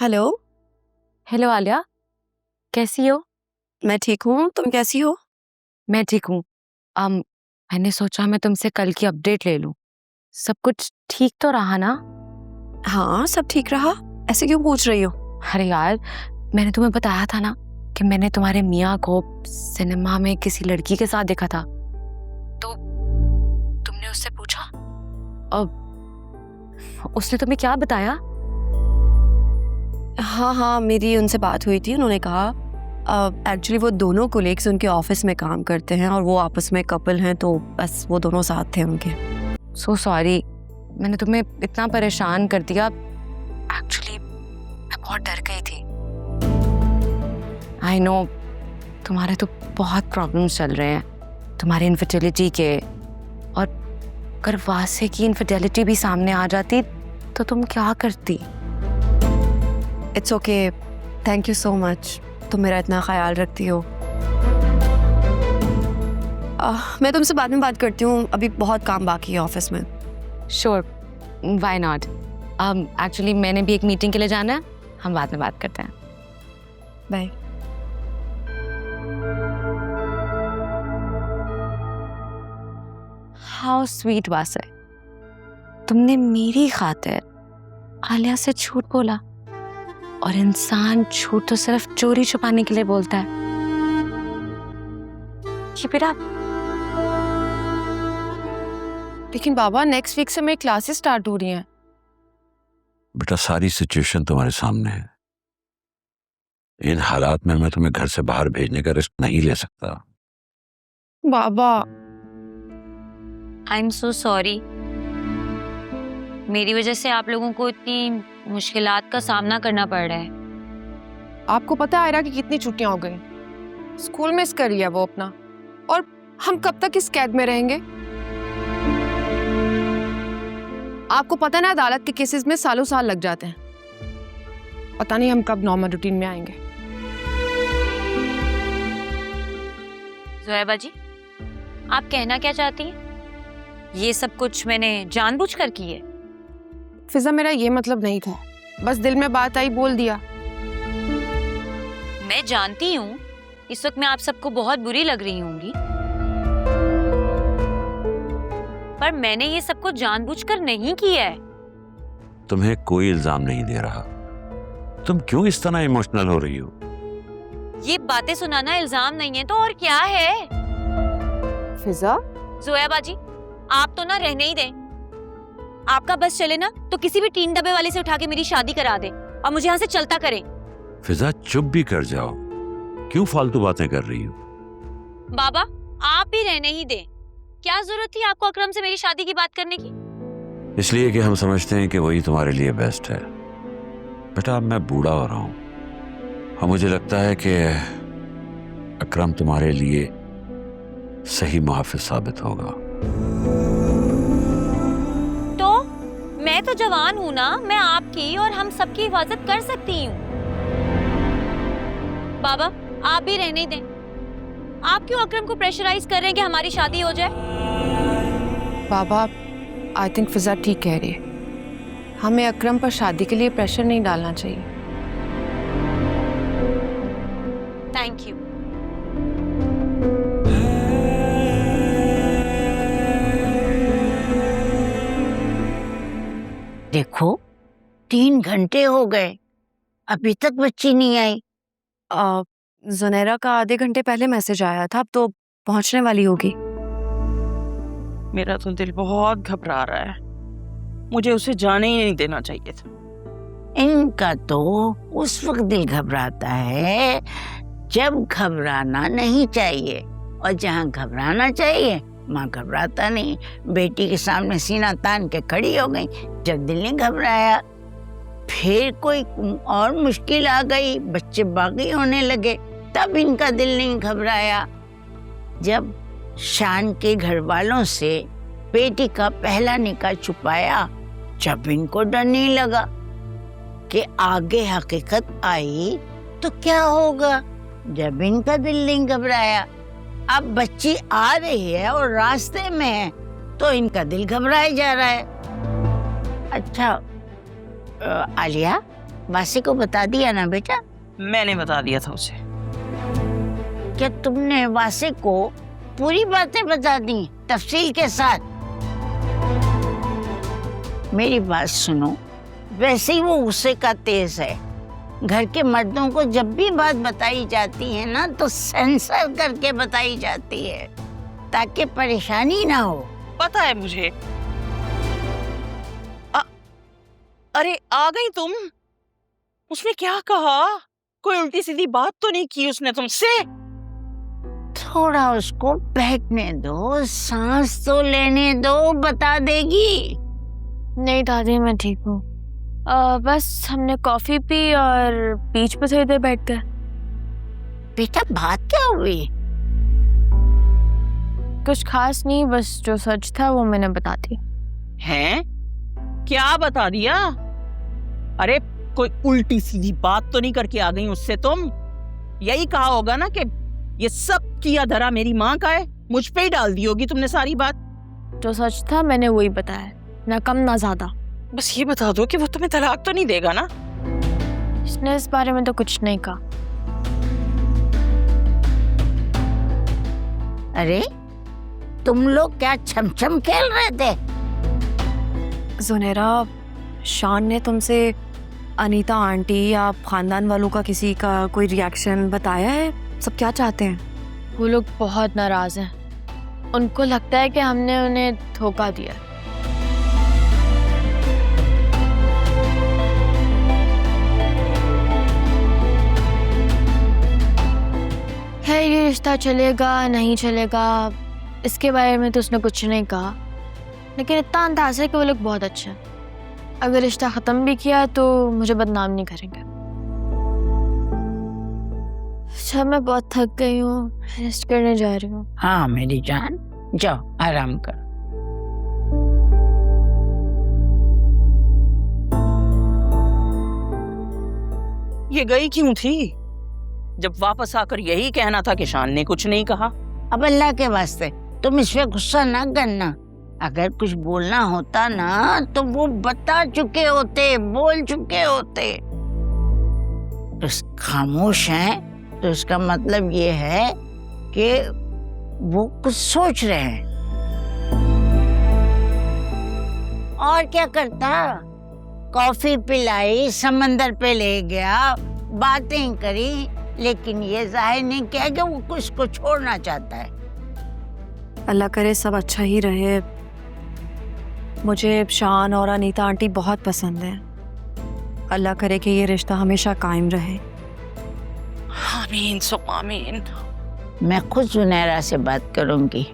Hello. Hello Alia, कैसी हो? मैं ठीक हूँ, तुम कैसी हो? मैं ठीक हूँ। मैंने सोचा मैं तुमसे कल की अपडेट ले लूं। सब कुछ ठीक तो रहा ना? हाँ, सब ठीक रहा। ऐसे क्यों पूछ रही हो? अरे यार, मैंने तुम्हें बताया था ना कि मैंने तुम्हारे मियाँ को सिनेमा में किसी लड़की के साथ देखा था। तो तुमने उससे पूछा? अब उसने तुम्हें क्या बताया? हाँ, मेरी उनसे बात हुई थी। उन्होंने कहा एक्चुअली वो दोनों कोलीग्स उनके ऑफिस में काम करते हैं और वो आपस में कपल हैं, तो बस वो दोनों साथ थे उनके। सो सॉरी, मैंने तुम्हें इतना परेशान कर दिया। एक्चुअली मैं बहुत डर गई थी। आई नो तुम्हारे तो बहुत प्रॉब्लम्स चल रहे हैं, तुम्हारी इनफर्टिलिटी के, और अगर वासे की इनफर्टिलिटी भी सामने आ जाती तो तुम क्या करती? It's okay, thank you so much, तुम मेरा इतना ख्याल रखती हो। मैं तुमसे बाद में बात करती हूँ, अभी बहुत काम बाकी है ऑफिस में। Sure, why not. एक्चुअली मैंने भी एक मीटिंग के लिए जाना है, हम बाद में बात करते हैं। बाय। हाउ स्वीट वासे, तुमने मेरी खातिर आलिया से झूठ बोला, और इंसान झूठ तो सिर्फ चोरी छुपाने के लिए बोलता है। Keep it up. लेकिन बाबा, नेक्स्ट वीक से मेरी क्लासेस स्टार्ट हो रही हैं। बेटा, सारी सिचुएशन तुम्हारे सामने है। इन हालात में मैं तुम्हें घर से बाहर भेजने का रिस्क नहीं ले सकता। बाबा, आई एम सो सॉरी, मेरी वजह से आप लोगों को इतनी मुश्किलात का सामना करना पड़ रहा है। आपको पता है आयरा की कितनी छुट्टियां हो गई? स्कूल मिस कर लिया वो अपना, और हम कब तक इस कैद में रहेंगे? आपको पता ना, अदालत के केसेस में सालों साल लग जाते हैं। पता नहीं हम कब नॉर्मल रूटीन में आएंगे। ज़ोया बाजी, आप कहना क्या चाहती हैं? ये सब कुछ मैंने जानबूझकर की है? फिजा, मेरा ये मतलब नहीं था, बस दिल में बात आई, बोल दिया। मैं जानती हूँ इस वक्त मैं आप सबको बहुत बुरी लग रही होंगी, पर मैंने ये सब कुछ जानबूझकर नहीं किया है। तुम्हें कोई इल्जाम नहीं दे रहा, तुम क्यों इस तरह इमोशनल हो रही हो? ये बातें सुनाना इल्जाम नहीं है तो और क्या है? फिजा, ज़ोया बाजी, आप तो ना रहने ही दें। आपका बस चले ना तो किसी भी टीन डब्बे वाले से उठा के मेरी शादी करा दे और मुझे यहाँ से चलता करें। फिजा, चुप भी कर जाओ, क्यों फालतू बातें कर रही हो? बाबा, आप भी रहने ही दें। क्या जरूरत थी आपको अकरम से मेरी शादी की बात करने की? इसलिए कि हम समझते हैं कि वही तुम्हारे लिए बेस्ट है। बेटा, अब मैं बूढ़ा हो रहा हूँ और मुझे लगता है कि अकरम तुम्हारे लिए सही मुहाफिज साबित होगा। तो मैं तो जवान हूँ ना, मैं आपकी और हम सबकी हिफाजत कर सकती हूँ। बाबा, आप भी रहने ही दें। आप क्यों अकरम को प्रेशराइज कर रहे हैं कि हमारी शादी हो जाए? बाबा, आई थिंक फिजा ठीक कह रही है। हमें अकरम पर शादी के लिए प्रेशर नहीं डालना चाहिए। Thank you. देखो, 3 घंटे हो गए, अभी तक बच्ची नहीं आई। ज़ुनैरा का आधे घंटे पहले मैसेज आया था, अब तो पहुंचने वाली होगी। मेरा तो दिल बहुत घबरा रहा है, मुझे उसे जाने ही नहीं देना चाहिए था। इनका तो उस वक्त दिल घबराता है जब घबराना नहीं चाहिए, और जहाँ घबराना चाहिए माँ घबराता नहीं। बेटी के सामने सीना तान के खड़ी हो गई जब दिल नहीं घबराया। फिर कोई और मुश्किल आ गई, बच्चे बागी होने लगे, तब इनका दिल नहीं घबराया। जब शान के घर वालों से बेटी का पहला निकाह छुपाया, जब इनको डर नहीं लगा कि आगे हकीकत आई तो क्या होगा, जब इनका दिल नहीं घबराया। अब बच्ची आ रही है और रास्ते में है तो इनका दिल घबराया जा रहा है। अच्छा आलिया, वासे को बता दिया ना बेटा? मैंने बता दिया था उसे। क्या तुमने वासे को पूरी बातें बता दी तफसील के साथ? मेरी बात सुनो, वैसे ही वो गुस्से का तेज है। घर के मर्दों को जब भी बात बताई जाती है ना तो सेंसर करके बताई जाती है ताकि परेशानी ना हो। पता है मुझे। अरे आ गई तुम। उसने क्या कहा? कोई उल्टी सीधी बात तो नहीं की उसने तुमसे? थोड़ा उसको बहकने दो, सांस तो लेने दो, बता देगी। नहीं दादी, मैं ठीक हूँ। बस हमने कॉफी पी और बीच पे थोड़ी देर बैठ गए। बेटा बात क्या हुई? कुछ खास नहीं, बस जो सच था वो मैंने बता दी। हैं? क्या बता दिया? अरे कोई उल्टी सीधी बात तो नहीं करके आ गई उससे तुम? यही कहा होगा ना कि ये सब किया धरा मेरी माँ का है, मुझ पे ही डाल दी होगी तुमने सारी बात। जो सच था मैंने वही बताया, ना कम ना ज्यादा। बस ये बता दो कि वो तुम्हें तलाक तो नहीं देगा ना? इसने इस बारे में तो कुछ नहीं कहा। अरे तुम लोग क्या छमछम खेल रहे थे? जुनेरा, शान ने तुमसे अनीता आंटी या खानदान वालों का किसी का कोई रिएक्शन बताया है? सब क्या चाहते हैं? वो लोग बहुत नाराज हैं। उनको लगता है कि हमने उन्हें धोखा दिया। है ये रिश्ता चलेगा नहीं चलेगा इसके बारे में तो उसने कुछ नहीं कहा, लेकिन इतना अंदाज़ा है कि वो लोग बहुत अच्छे हैं। अगर रिश्ता ख़त्म भी किया तो मुझे बदनाम नहीं करेंगे। अच्छा, मैं बहुत थक गई हूँ, रेस्ट करने जा रही हूँ। हाँ मेरी जान, जाओ आराम करो। ये गई क्यों थी जब वापस आकर यही कहना था कि शान ने कुछ नहीं कहा? अब अल्लाह के वास्ते तुम इस पे गुस्सा ना करना। अगर कुछ बोलना होता ना तो वो बता चुके होते, बोल चुके होते। बस खामोश हैं तो इसका मतलब ये है कि वो कुछ सोच रहे हैं। और क्या करता? कॉफी पिलाई, समंदर पे ले गया, बातें करी, लेकिन ये जाहिर नहीं किया कि वो कुछ को छोड़ना चाहता है। अल्लाह करे सब अच्छा ही रहे। मुझे शान और अनीता आंटी बहुत पसंद हैं। अल्लाह करे कि ये रिश्ता हमेशा कायम रहे। आमीन सो आमीन। मैं खुद जुनैरा से बात करूंगी।